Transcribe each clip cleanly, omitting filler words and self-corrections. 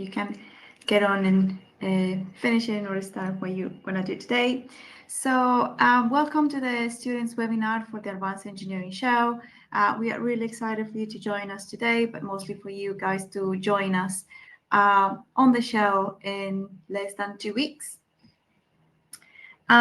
you can get on and finish it or start what you want to do today. So welcome to the students webinar for the Advanced Engineering Show. We are really excited for you to join us today, but mostly for you guys to join us on the show in less than 2 weeks. So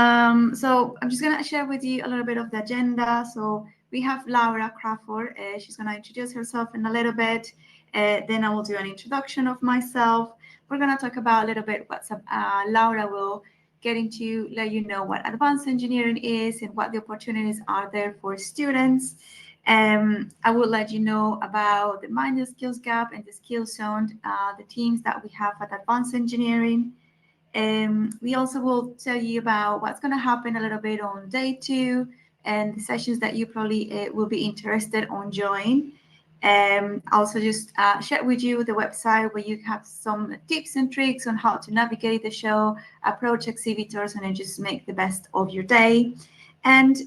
I'm just going to share with you a little bit of the agenda. So we have Laura Crawford. She's going to introduce herself in a little bit. Then I will do an introduction of myself. We're going to talk about a little bit what's up. Laura will get into let you know what advanced engineering is and what the opportunities are there for students. I will let you know about the Mind the Skills Gap and the Skill Zone, the teams that we have at Advanced Engineering. We also will tell you about what's going to happen a little bit on day 2 and the sessions that you probably will be interested on join. Also just share with you the website where you have some tips and tricks on how to navigate the show, approach exhibitors, and then just make the best of your day. And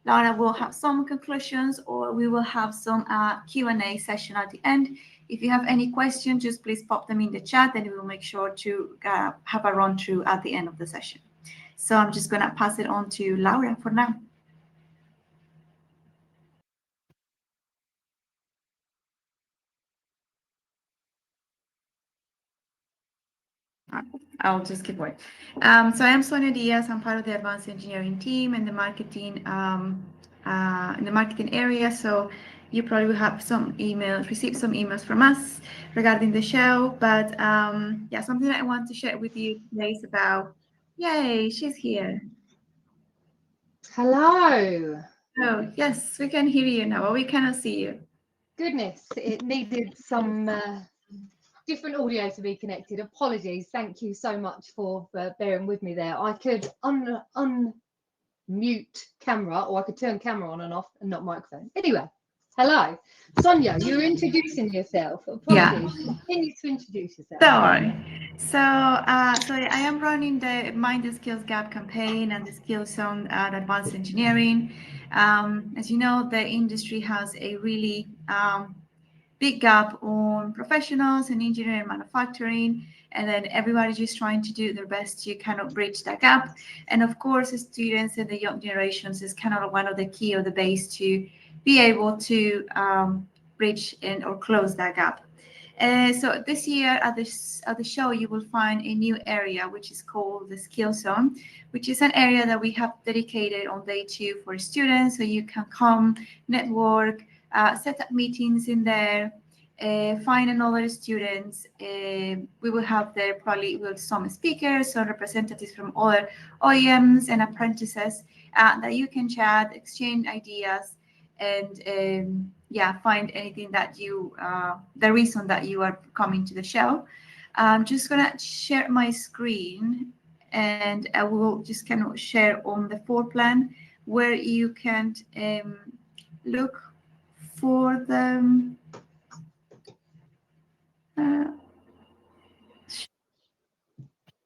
Laura will have some conclusions, or we will have some Q&A session at the end. If you have any questions, just please pop them in the chat and we will make sure to have a run through at the end of the session. So I'm just going to pass it on to Laura for now. I'll just keep going. So I am Sonia Diaz. I'm part of the advanced engineering team and the marketing in the marketing area. So you probably will have received some emails from us regarding the show. But yeah, something that I want to share with you today is about, yay, she's here. Hello. Oh, yes, we can hear you now, but we cannot see you. Goodness, it needed some different audio to be connected. Apologies. Thank you so much for bearing with me there. I could unmute camera, or I could turn camera on and off and not microphone. Anyway, hello. Sonia, you're introducing yourself. Apologies. Yeah. Continue to introduce yourself. Don't worry. So I am running the Mind the Skills Gap campaign and the Skill Zone at Advanced Engineering. As you know, the industry has a really big gap on professionals in engineering and manufacturing, and then everybody's just trying to do their best to kind of bridge that gap. And of course, the students and the young generations is kind of one of the key or the base to be able to bridge or close that gap. So this year at the show, you will find a new area which is called the Skill Zone, which is an area that we have dedicated on day 2 for students. So you can come, network, set up meetings in there, find another students. We will have there probably some speakers, some representatives from other OEMs and apprentices that you can chat, exchange ideas, and yeah, find anything that you, the reason that you are coming to the show. I'm just gonna share my screen and I will just kind of share on the floor plan where you can look for the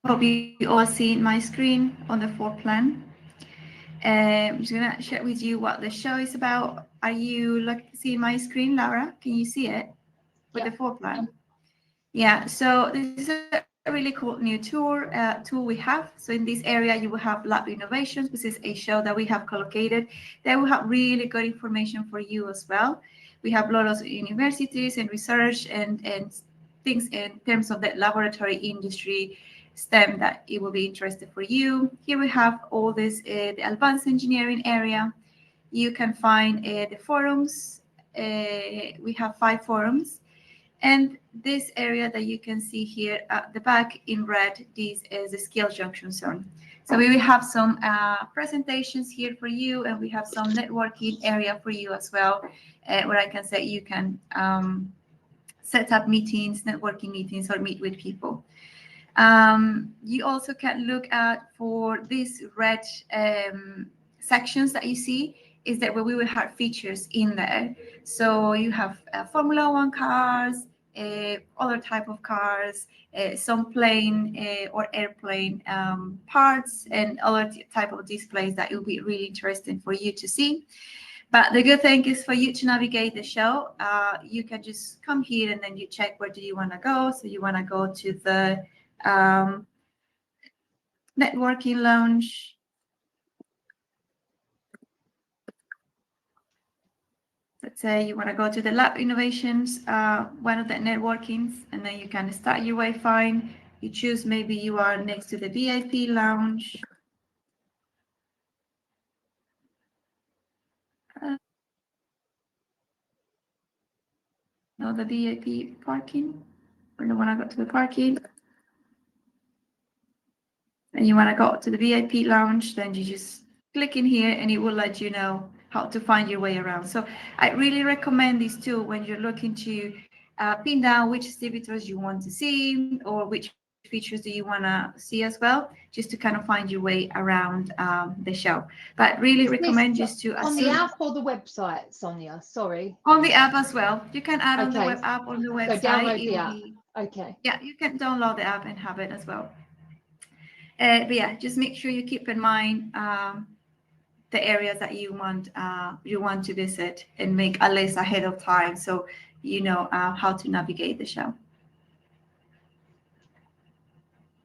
hope you all see my screen on the floor plan. I'm just gonna share with you what the show is about. Are you seeing my screen, Laura? Can you see it with the floor plan? Yeah, so this is a really cool new tool we have. So in this area, you will have Lab Innovations, which is a show that we have collocated. They will have really good information for you as well. We have a lot of universities and research and things in terms of the laboratory industry STEM that it will be interested for you. Here we have all this, the advanced engineering area. You can find the forums. We have 5 forums. And this area that you can see here at the back in red, this is the Skill Junction Zone. So we will have some presentations here for you, and we have some networking area for you as well, where I can say you can set up meetings, networking meetings, or meet with people. You also can look at for these red sections that you see is that where we will have features in there. So you have Formula One cars, other type of cars, some plane or airplane parts, and other type of displays that will be really interesting for you to see. But the good thing is for you to navigate the show, you can just come here and then you check where do you want to go. So you want to go to the networking lounge. Let's say you want to go to the lab innovations, one of the networkings, and then you can start your wayfind. You choose maybe you are next to the VIP lounge. No, the VIP parking. Or you want to go to the parking. And you want to go to the VIP lounge, then you just click in here and it will let you know how to find your way around. So I really recommend this tool when you're looking to pin down which exhibitors you want to see or which features do you want to see as well, just to kind of find your way around the show. But really recommend just to on the app or the website, Sonia? Sorry. On the app as well. You can add on the Okay. web app on the website. So download the app. Okay. Yeah, you can download the app and have it as well. But yeah, just make sure you keep in mind the areas that you want to visit and make a list ahead of time so you know how to navigate the show.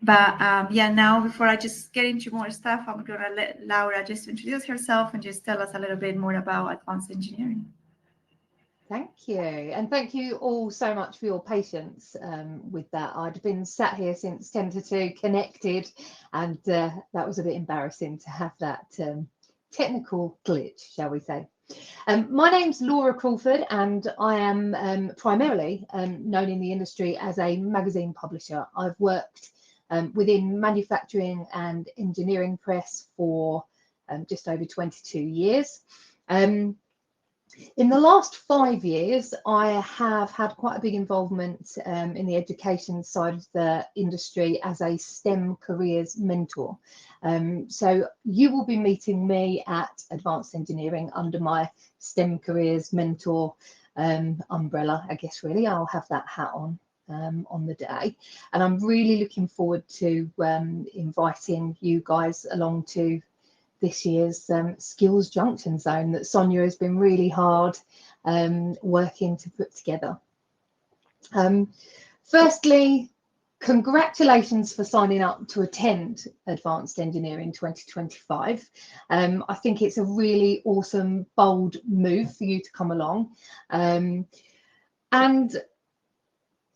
But yeah, now before I just get into more stuff, I'm gonna let Laura just introduce herself and just tell us a little bit more about advanced engineering. Thank you. And thank you all so much for your patience with that. I'd been sat here since 10 to 2 connected, and that was a bit embarrassing to have that technical glitch, shall we say. My name's Laura Crawford, and I am primarily known in the industry as a magazine publisher. I've worked within manufacturing and engineering press for just over 22 years. In the last 5 years, I have had quite a big involvement in the education side of the industry as a STEM careers mentor. So you will be meeting me at Advanced Engineering under my STEM careers mentor umbrella, I guess, really. I'll have that hat on the day. And I'm really looking forward to inviting you guys along to this year's Skills Junction Zone that Sonia has been really hard working to put together. Firstly, congratulations for signing up to attend Advanced Engineering 2025. I think it's a really awesome, bold move for you to come along. And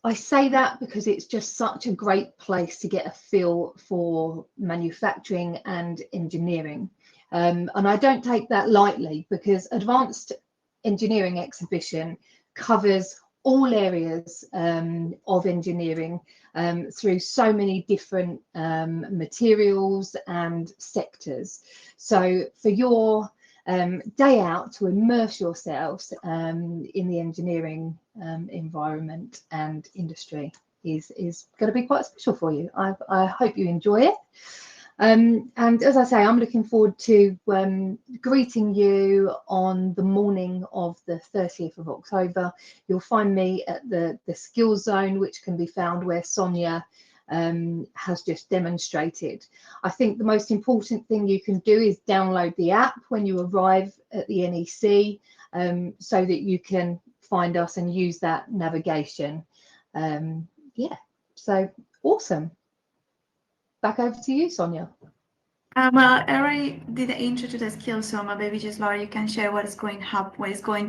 I say that because it's just such a great place to get a feel for manufacturing and engineering. And I don't take that lightly, because Advanced Engineering Exhibition covers all areas of engineering through so many different materials and sectors. So for your day out to immerse yourselves in the engineering environment and industry is going to be quite special for you. I hope you enjoy it. And as I say, I'm looking forward to greeting you on the morning of the 30th of October. You'll find me at the Skills Zone, which can be found where Sonia has just demonstrated. I think the most important thing you can do is download the app when you arrive at the NEC, so that you can find us and use that navigation. Yeah, so awesome. Back over to you, Sonia. Well, I already did the intro to the Skills Zone, but maybe just Laura, you can share what is going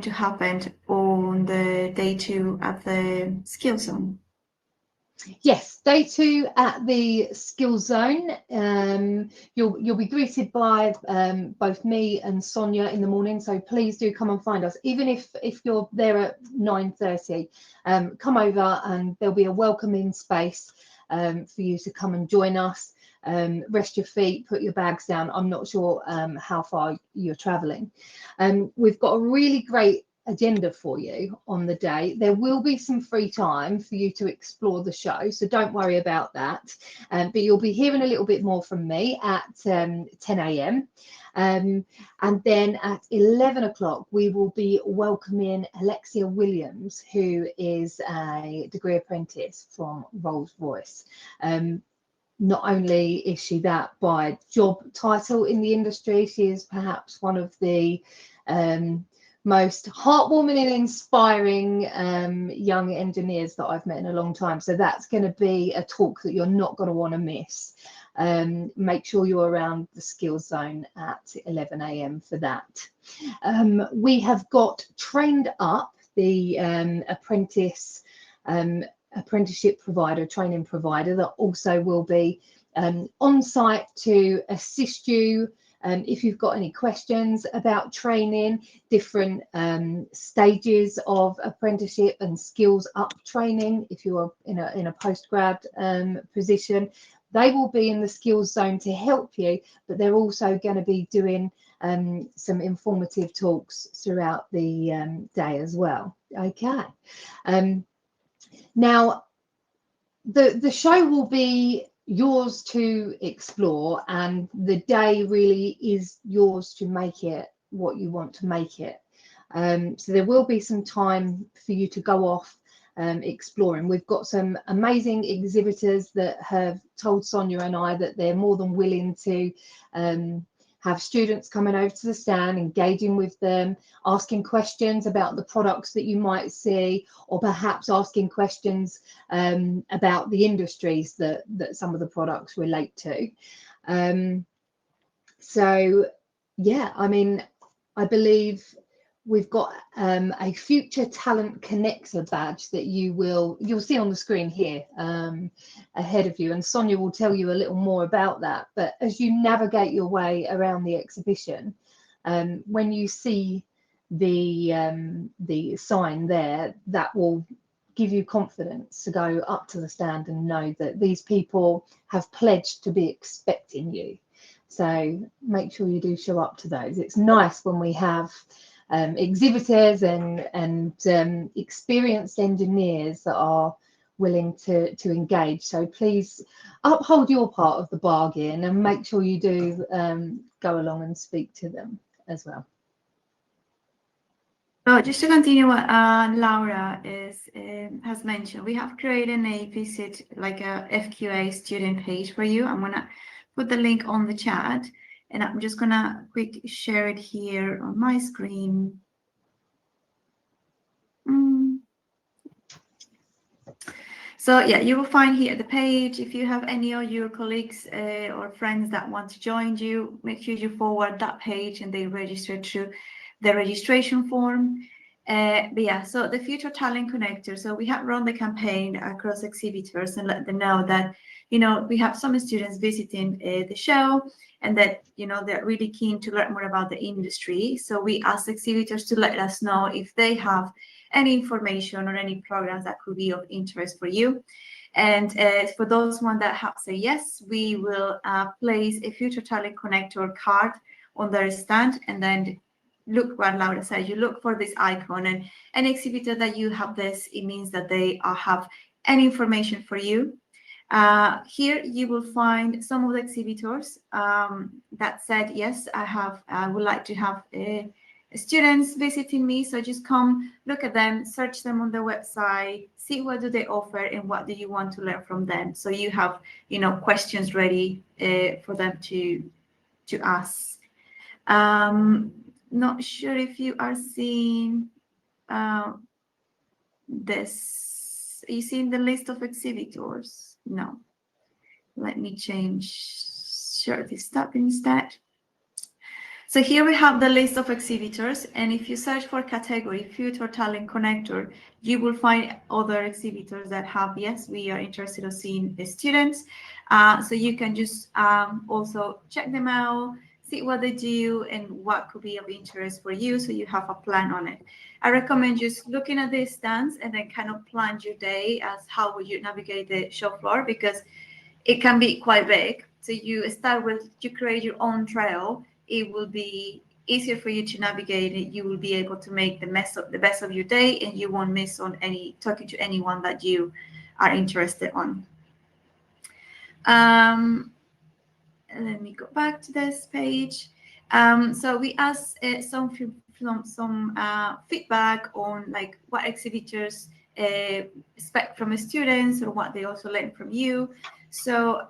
to happen on the day 2 at the Skills Zone. Yes, day 2 at the Skills Zone. You'll be greeted by both me and Sonia in the morning, so please do come and find us. Even if you're there at 9:30, come over and there'll be a welcoming space for you to come and join us. Rest your feet, put your bags down. I'm not sure how far you're traveling. We've got a really great agenda for you on the day. There will be some free time for you to explore the show, so don't worry about that. But you'll be hearing a little bit more from me at 10 a.m. And then at 11 o'clock, we will be welcoming Alexia Williams, who is a degree apprentice from Rolls-Royce. Not only is she that by job title in the industry, she is perhaps one of the most heartwarming and inspiring young engineers that I've met in a long time. So that's going to be a talk that you're not going to want to miss. Make sure you're around the Skills Zone at 11 a.m. for that. We have got Trained Up, the apprenticeship provider, training provider, that also will be on site to assist you if you've got any questions about training, different stages of apprenticeship and skills up training. If you're in a postgrad position, they will be in the Skills Zone to help you, but they're also going to be doing some informative talks throughout the day as well. Okay. Now, the show will be yours to explore, and the day really is yours to make it what you want to make it. So there will be some time for you to go off exploring. We've got some amazing exhibitors that have told Sonia and I that they're more than willing to have students coming over to the stand, engaging with them, asking questions about the products that you might see, or perhaps asking questions about the industries that some of the products relate to. So yeah, I mean, I believe we've got a Future Talent Connector badge that you'll see on the screen here ahead of you, and Sonia will tell you a little more about that. But as you navigate your way around the exhibition, when you see the sign there, that will give you confidence to go up to the stand and know that these people have pledged to be expecting you. So make sure you do show up to those. It's nice when we have exhibitors and experienced engineers that are willing to engage. So please uphold your part of the bargain and make sure you do go along and speak to them as well. So just to continue what Laura has mentioned, we have created a visit, like a FQA student page for you. I'm gonna put the link on the chat, and I'm just gonna quick share it here on my screen. So yeah, you will find here the page. If you have any of your colleagues or friends that want to join you, make sure you forward that page and they register through the registration form. But yeah, so the Future Talent Connector. So we have run the campaign across exhibitors and let them know that, you know, we have some students visiting the show and that, you know, they're really keen to learn more about the industry. So we ask exhibitors to let us know if they have any information or any programs that could be of interest for you. And for those one that have say yes, we will place a Future Talent Connector card on their stand, and then look what Laura said, you look for this icon, and an exhibitor that you have this, it means that they have any information for you. Here you will find some of the exhibitors that said, yes, I would like to have students visiting me. So just come look at them, search them on their website, see what do they offer and what do you want to learn from them. So you have, you know, questions ready for them to ask. Not sure if you are seeing this. Are you seeing the list of exhibitors? No. Let me share this tab instead. So here we have the list of exhibitors, and if you search for category Future Talent Connector, you will find other exhibitors that have, yes, we are interested in seeing the students. So you can just also check them out, see what they do and what could be of interest for you, so you have a plan on it. I recommend just looking at these stands and then kind of plan your day as how would you navigate the show floor, because it can be quite big. So you start with, you create your own trail. It will be easier for you to navigate it. You will be able to make the best of your day, and you won't miss on talking to anyone that you are interested on. Let me go back to this page. So we asked some feedback on like what exhibitors expect from students or what they also learn from you. So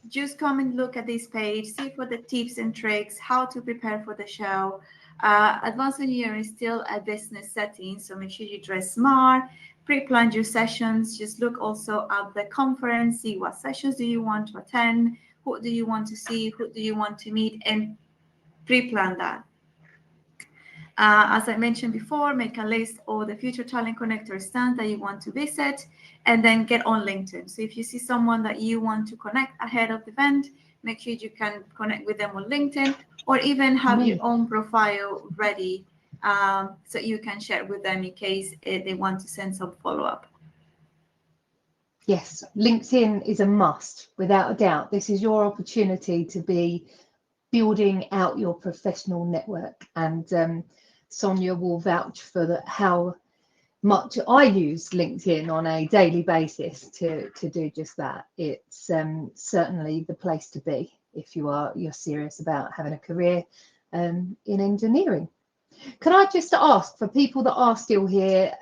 just come and look at this page, see for the tips and tricks, how to prepare for the show, Advanced engineering is still a business setting, so make sure you dress smart, pre-plan your sessions. Just look also at the conference, see what sessions do you want to attend, who do you want to see, who do you want to meet, and pre-plan that. As I mentioned before, make a list of the future Talent Connector stands that you want to visit, and then get on LinkedIn. So if you see someone that you want to connect ahead of the event, make sure you can connect with them on LinkedIn, or even have your own profile ready, so you can share with them in case they want to send some follow-up. Yes, LinkedIn is a must, without a doubt. This is your opportunity to be building out your professional network, and Sonia will vouch for how much I use LinkedIn on a daily basis to do just that. It's certainly the place to be if you're serious about having a career in engineering. Can I just ask, for people that are still here,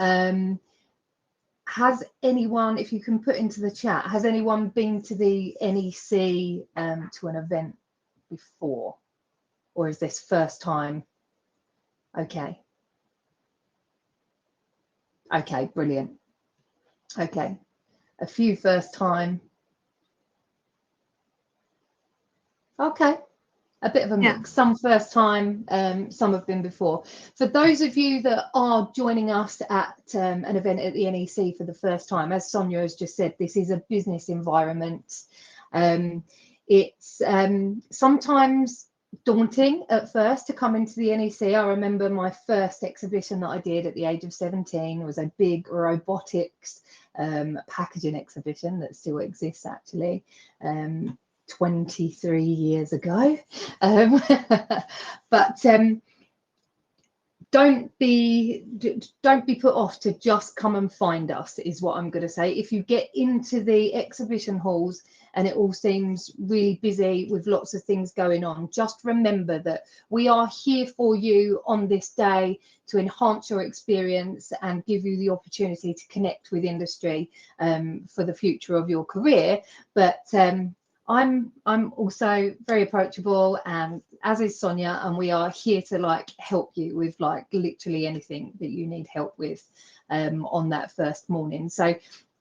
has anyone, if you can put into the chat, has anyone been to the NEC to an event before, or is this first time? Okay, brilliant. Okay, a few first time. Okay, a bit of a mix. Yeah. Some first time, some have been before. For those of you that are joining us at an event at the NEC for the first time, as Sonia has just said, this is a business environment. It's sometimes daunting at first to come into the NEC. I remember my first exhibition that I did at the age of 17 was a big robotics packaging exhibition that still exists actually. 23 years ago, but don't be put off to just come and find us, is what I'm going to say. If you get into the exhibition halls and it all seems really busy with lots of things going on, just remember that we are here for you on this day to enhance your experience and give you the opportunity to connect with industry for the future of your career. But I'm also very approachable, and as is Sonia, and we are here to help you with literally anything that you need help with on that first morning. So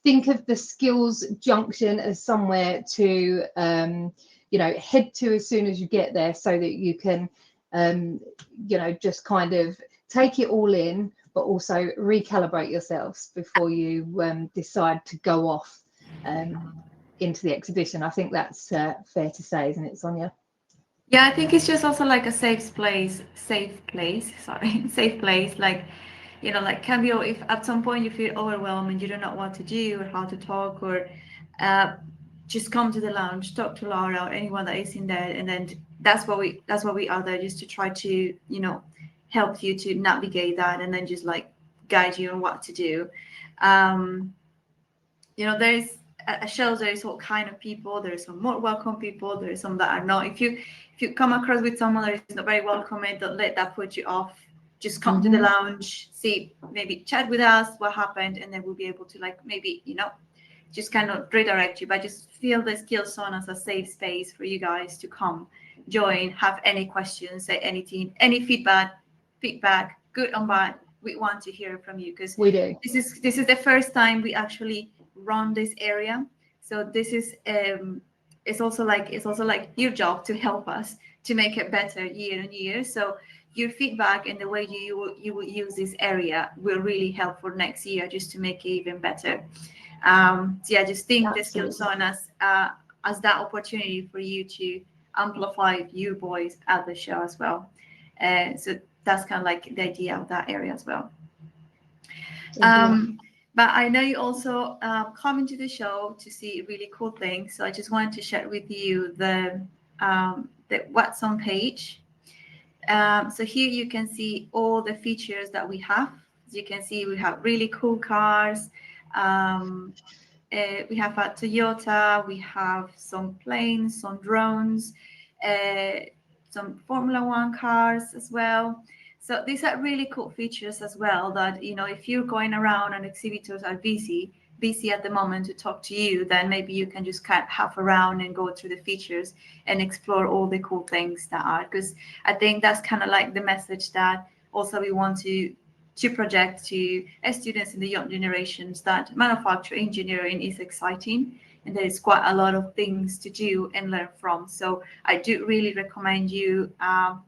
think of the skills junction as somewhere to head to as soon as you get there, so that you can just kind of take it all in, but also recalibrate yourselves before you decide to go off into the exhibition. I think that's fair to say, isn't it, Sonia? Yeah, I think it's just also like a safe place. Like, can be, if at some point you feel overwhelmed and you don't know what to do or how to talk, or just come to the lounge, talk to Laura or anyone that is in there, and then that's what we are there, just to try to help you to navigate that, and then just guide you on what to do. There's a show, there's all kind of people. There's some more welcome people, there's some that are not. If you come across with someone that is not very welcoming, don't let that put you off. Just come to the lounge, see, maybe chat with us what happened, and then we'll be able to maybe just kind of redirect you. But just feel the Skills Zone as a safe space for you guys to come, join, have any questions, say anything, any feedback, good or bad. We want to hear from you, because we do. This is the first time we actually run this area, so this is it's also like your job to help us to make it better year on year. So your feedback and the way you will use this area will really help for next year, just to make it even better. So yeah, just think the Skills Zone as that opportunity for you to amplify your voice at the show as well. So that's kind of like the idea of that area as well. But I know you also come to the show to see really cool things. So I just wanted to share with you the What's On page. So here you can see all the features that we have. As you can see, we have really cool cars. We have a Toyota. We have some planes, some drones, some Formula One cars as well. So these are really cool features as well, that if you're going around and exhibitors are busy, busy at the moment to talk to you, then maybe you can just kind of hop around and go through the features and explore all the cool things that are, because I think that's kind of like the message that also we want to project to students in the young generations, that manufacturing engineering is exciting and there's quite a lot of things to do and learn from. So I do really recommend you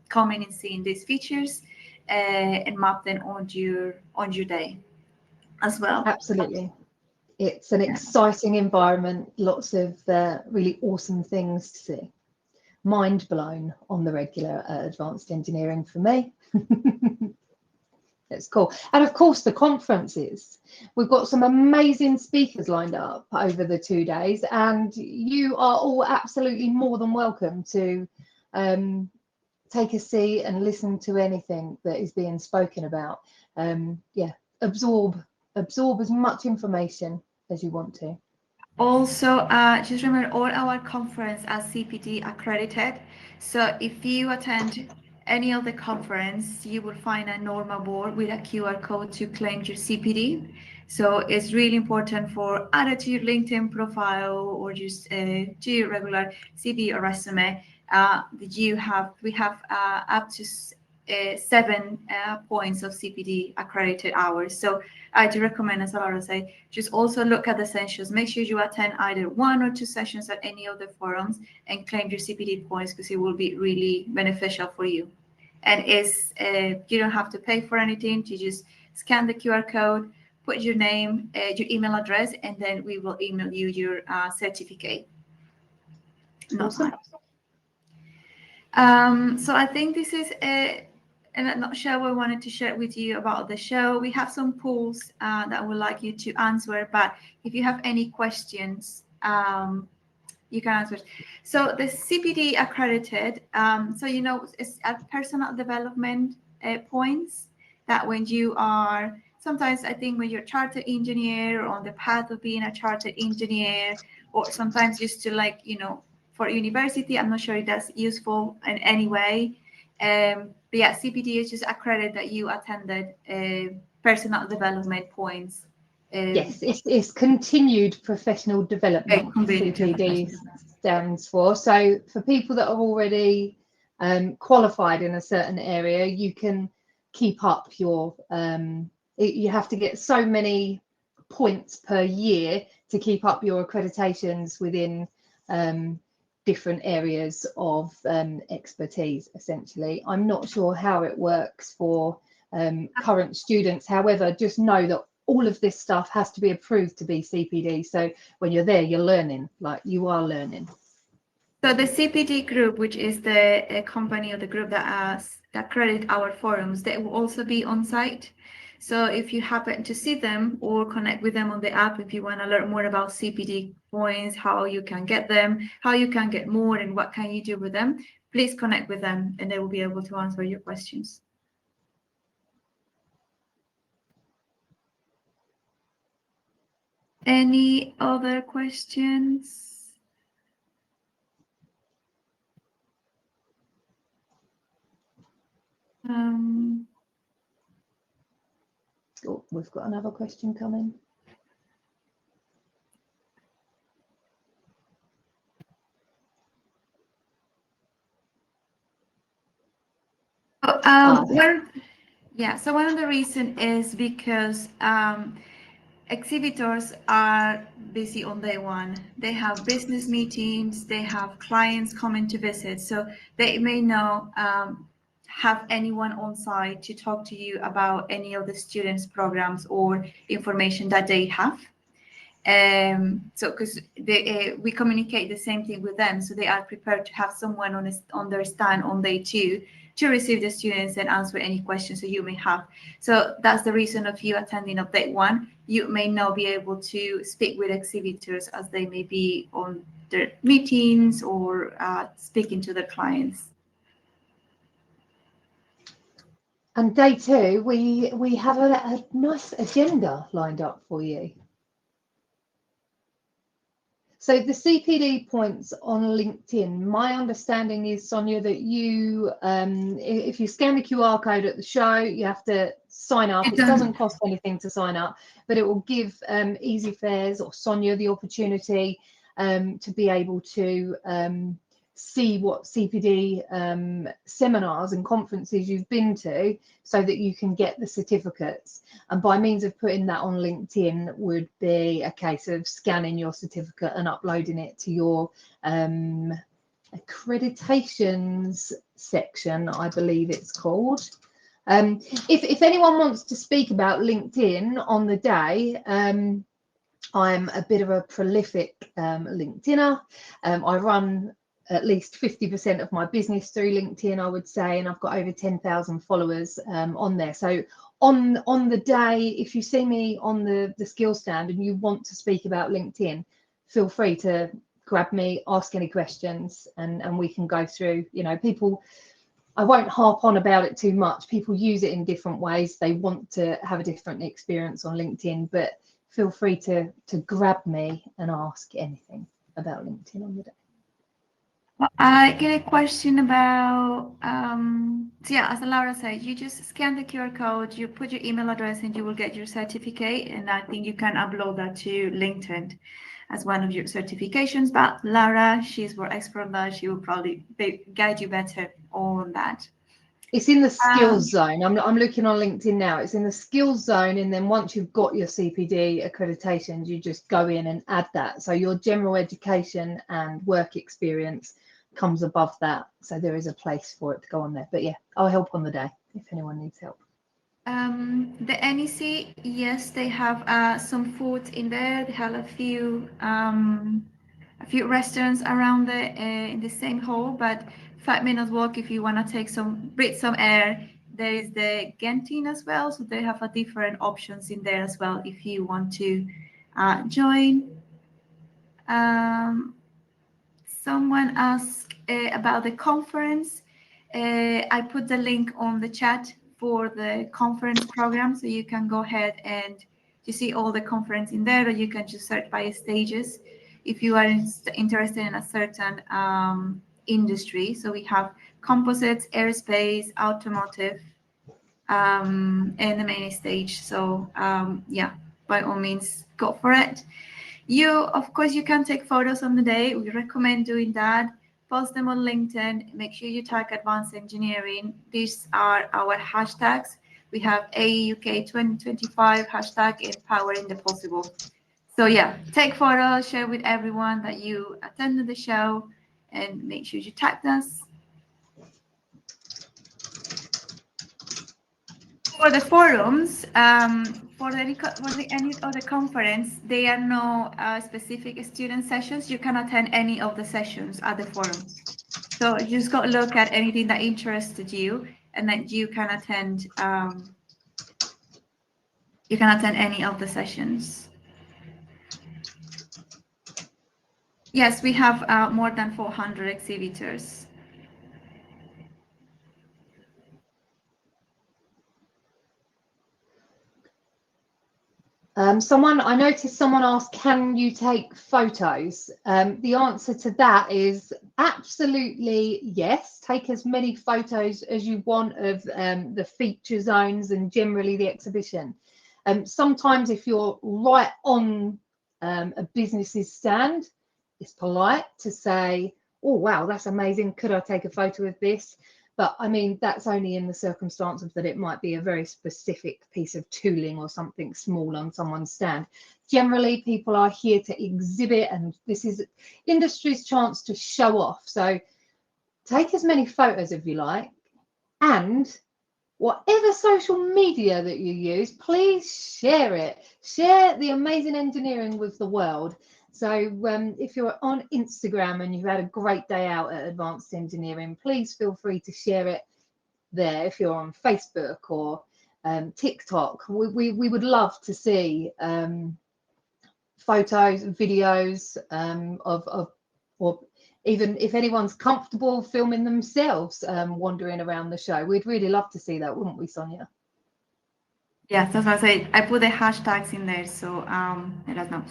coming and seeing these features and map them on your day as well. Absolutely. It's an exciting environment, lots of really awesome things to see. Mind blown on the regular at Advanced Engineering for me. It's cool. And of course, the conferences. We've got some amazing speakers lined up over the 2 days, and you are all absolutely more than welcome to take a seat and listen to anything that is being spoken about. Yeah, absorb as much information as you want to. Also, just remember all our conference are CPD accredited. So if you attend any of the conference, you will find a normal board with a QR code to claim your CPD. So it's really important for add to your LinkedIn profile or just to your regular CV or resume. We have up to 7 points of CPD accredited hours. So I do recommend, as Laura say, just also look at the essentials. Make sure you attend either 1 or 2 sessions at any of the forums and claim your CPD points, because it will be really beneficial for you. And you don't have to pay for anything. You just scan the QR code, put your name, your email address, and then we will email you your certificate. Awesome. So I think this is in a nutshell what I wanted to share with you about the show. We have some polls that I would like you to answer, but if you have any questions, you can answer. So the CPD accredited, so it's at personal development points, that when you are, sometimes I think when you're a chartered engineer or on the path of being a chartered engineer, or sometimes just to for university, I'm not sure if that's useful in any way. But yeah, CPD is just a credit that you attended personal development points. Yes, it's continued professional development. CPD stands for. So for people that are already qualified in a certain area, you can keep up your. You have to get so many points per year to keep up your accreditations within different areas of expertise. Essentially, I'm not sure how it works for current students. However, just know that all of this stuff has to be approved to be CPD. So when you're there, you're learning, like you are learning. So the CPD group, which is the company or the group that accredit our forums, they will also be on site. So if you happen to see them or connect with them on the app, if you want to learn more about CPD points, how you can get them, how you can get more, and what can you do with them, please connect with them and they will be able to answer your questions. Any other questions? Oh, we've got another question coming. So one of the reasons is because exhibitors are busy on day one. They have business meetings, they have clients coming to visit, so they may not have anyone on site to talk to you about any of the students' programs or information that they have. So because we communicate the same thing with them, so they are prepared to have someone on their stand on day 2 to receive the students and answer any questions that you may have. So that's the reason of you attending update 1. You may not be able to speak with exhibitors as they may be on their meetings or speaking to their clients. And day 2, we have a nice agenda lined up for you. So the CPD points on LinkedIn, my understanding is, Sonia, that you, if you scan the QR code at the show, you have to sign up. It doesn't cost anything to sign up, but it will give Easy Fares or Sonia the opportunity to be able to see what CPD seminars and conferences you've been to, so that you can get the certificates. And by means of putting that on LinkedIn would be a case of scanning your certificate and uploading it to your accreditations section, I believe it's called. If anyone wants to speak about LinkedIn on the day, I'm a bit of a prolific LinkedIner. I run at least 50% of my business through LinkedIn, I would say, and I've got over 10,000 followers on there. So on the day, if you see me on the skill stand and you want to speak about LinkedIn, feel free to grab me, ask any questions, and we can go through, you know, people, I won't harp on about it too much. People use it in different ways. They want to have a different experience on LinkedIn, but feel free to grab me and ask anything about LinkedIn on the day. I get a question about, so yeah, as Laura said, you just scan the QR code, you put your email address, and you will get your certificate. And I think you can upload that to LinkedIn as one of your certifications. But Laura, she's more expert on that. She will probably guide you better on that. It's in the skills zone. I'm looking on LinkedIn now. It's in the skills zone, and then once you've got your CPD accreditations, you just go in and add that. So your general education and work experience comes above that. So there is a place for it to go on there. But yeah, I'll help on the day if anyone needs help. The NEC, yes, they have some food in there. They have a few restaurants around the in the same hall, but 5 minutes walk if you want to breathe some air. There is the canteen as well, so they have a different options in there as well if you want to join. Someone asked about the conference. I put the link on the chat for the conference program, so you can go ahead and you see all the conference in there, or you can just search by stages if you are interested in a certain industry. So we have composites, aerospace, automotive, and the main stage. So yeah, by all means, go for it. Of course, you can take photos on the day. We recommend doing that. Post them on LinkedIn. Make sure you tag Advanced Engineering. These are our hashtags. We have AEUK 2025 hashtag Empowering the Possible. So yeah, take photos, share with everyone that you attended the show, and make sure you tag us. For the forums, for any of the conference, there are no specific student sessions. You can attend any of the sessions at the forums. So you just got to look at anything that interested you, and then you can attend. You can attend any of the sessions. Yes, we have more than 400 exhibitors. I noticed someone asked, can you take photos? The answer to that is absolutely yes. Take as many photos as you want of the feature zones and generally the exhibition. Sometimes if you're right on a business's stand, it's polite to say, oh, wow, that's amazing. Could I take a photo of this? But I mean, that's only in the circumstance of that it might be a very specific piece of tooling or something small on someone's stand. Generally, people are here to exhibit, and this is industry's chance to show off. So take as many photos as you like, and whatever social media that you use, please share it. Share the amazing engineering with the world. So if you're on Instagram and you've had a great day out at Advanced Engineering, please feel free to share it there. If you're on Facebook or TikTok, we would love to see photos and videos or even if anyone's comfortable filming themselves wandering around the show. We'd really love to see that, wouldn't we, Sonia? Yes, that's what I say. I put the hashtags in there, so let us know.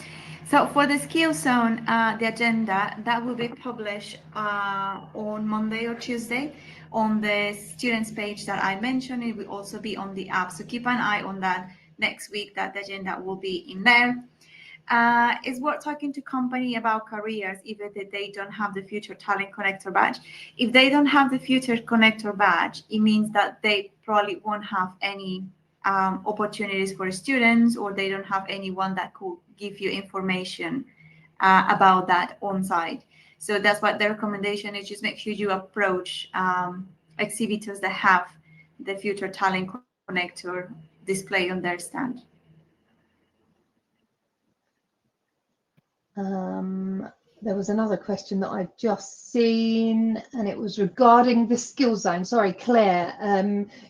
So for the skill zone, the agenda that will be published on Monday or Tuesday on the students page that I mentioned. It will also be on the app, so keep an eye on that next week. That the agenda will be in there. It's worth talking to company about careers, even if they don't have the Future Talent Connector badge. If they don't have the Future Connector badge, it means that they probably won't have any opportunities for students, or they don't have anyone that could give you information about that on site. So that's what the recommendation is. Just make sure you approach exhibitors that have the Future Talent Connector display on their stand. There was another question that I've just seen, and it was regarding the skill zone. Sorry, Claire,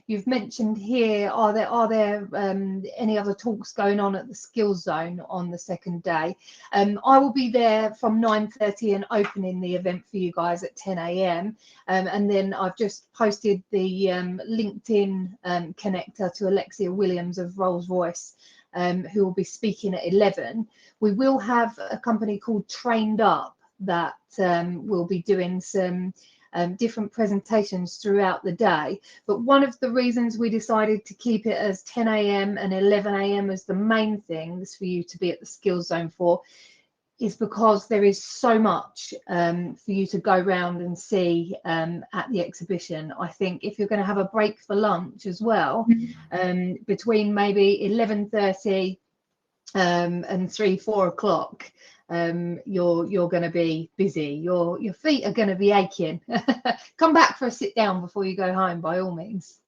you've mentioned here, are there any other talks going on at the skill zone on the second day? I will be there from 9:30 and opening the event for you guys at 10 a.m. And then I've just posted the LinkedIn connector to Alexia Williams of Rolls-Royce, who will be speaking at 11. We will have a company called Trained Up that will be doing some different presentations throughout the day. But one of the reasons we decided to keep it as 10 a.m. and 11 a.m. as the main things for you to be at the skill zone for is because there is so much for you to go around and see at the exhibition. I think if you're going to have a break for lunch as well, between maybe 11:30 and 3-4 o'clock, you're going to be busy. Your feet are going to be aching. Come back for a sit down before you go home, by all means.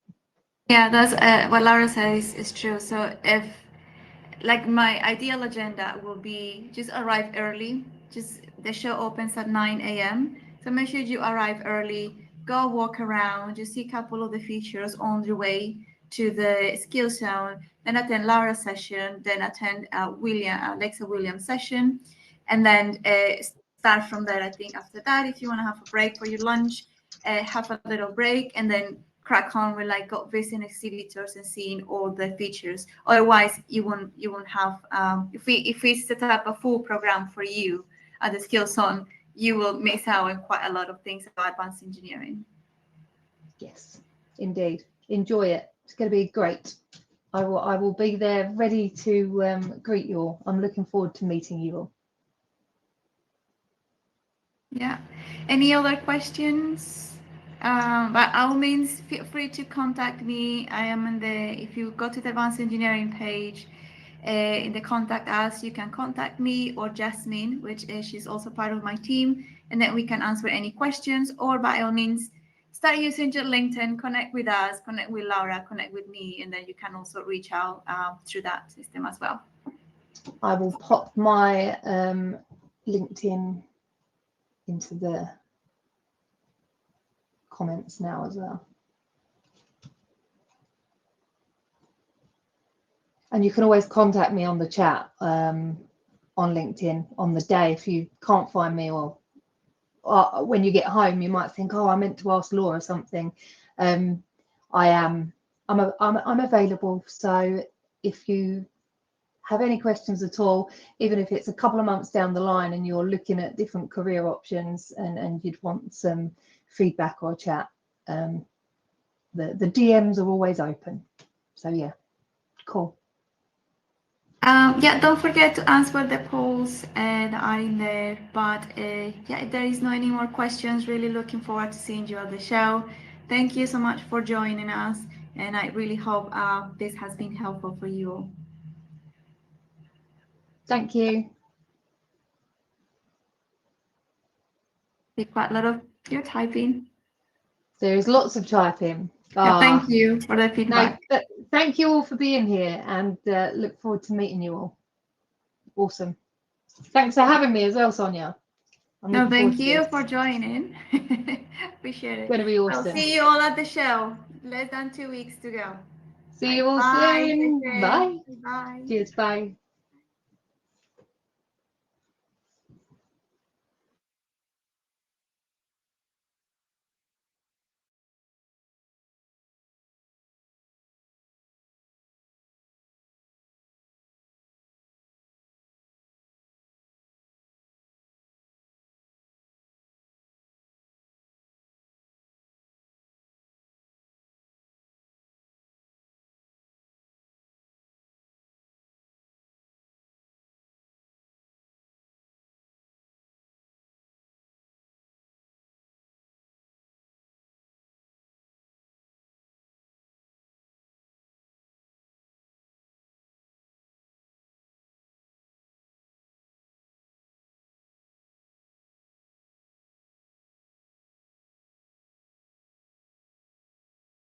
Yeah, that's what Laura says is true. So if, like, my ideal agenda will be just arrive early. Just the show opens at 9 a.m. So make sure you arrive early, go walk around, just see a couple of the features on your way to the skill zone, then attend Laura's session, then attend Alexa Williams session, and then start from there. I think after that, if you want to have a break for your lunch, have a little break, and then crack on with like go visiting exhibitors and seeing all the features. Otherwise, you won't have. If we set up a full program for you at the Skill Zone, you will miss out on quite a lot of things about advanced engineering. Yes, indeed. Enjoy it. It's going to be great. I will be there ready to greet you all. I'm looking forward to meeting you all. Yeah. Any other questions? By all means, feel free to contact me. I am in the, if you go to the advanced engineering page, in the contact us, you can contact me or Jasmine, which is, she's also part of my team, and then we can answer any questions. Or by all means, start using your LinkedIn, connect with us, connect with Laura, connect with me, and then you can also reach out through that system as well. I will pop my LinkedIn into the comments now as well. And you can always contact me on the chat on LinkedIn on the day if you can't find me, or when you get home, you might think, oh, I meant to ask Laura something. I'm available. So if you have any questions at all, even if it's a couple of months down the line and you're looking at different career options and you'd want some feedback or chat, the DMs are always open. So yeah, cool. Yeah, don't forget to answer the polls that are in there. But yeah, if there is no any more questions, really looking forward to seeing you at the show. Thank you so much for joining us, and I really hope this has been helpful for you all. Thank you. Quite a lot of your typing. There's lots of typing. Yeah, thank you for the feedback. No, thank you all for being here, and look forward to meeting you all. Awesome. Thanks for having me as well, Sonia. No, thank you for joining. Appreciate it. It's going to be awesome. I'll see you all at the show. Less than 2 weeks to go. See you all soon. Bye. Bye. Cheers. Bye.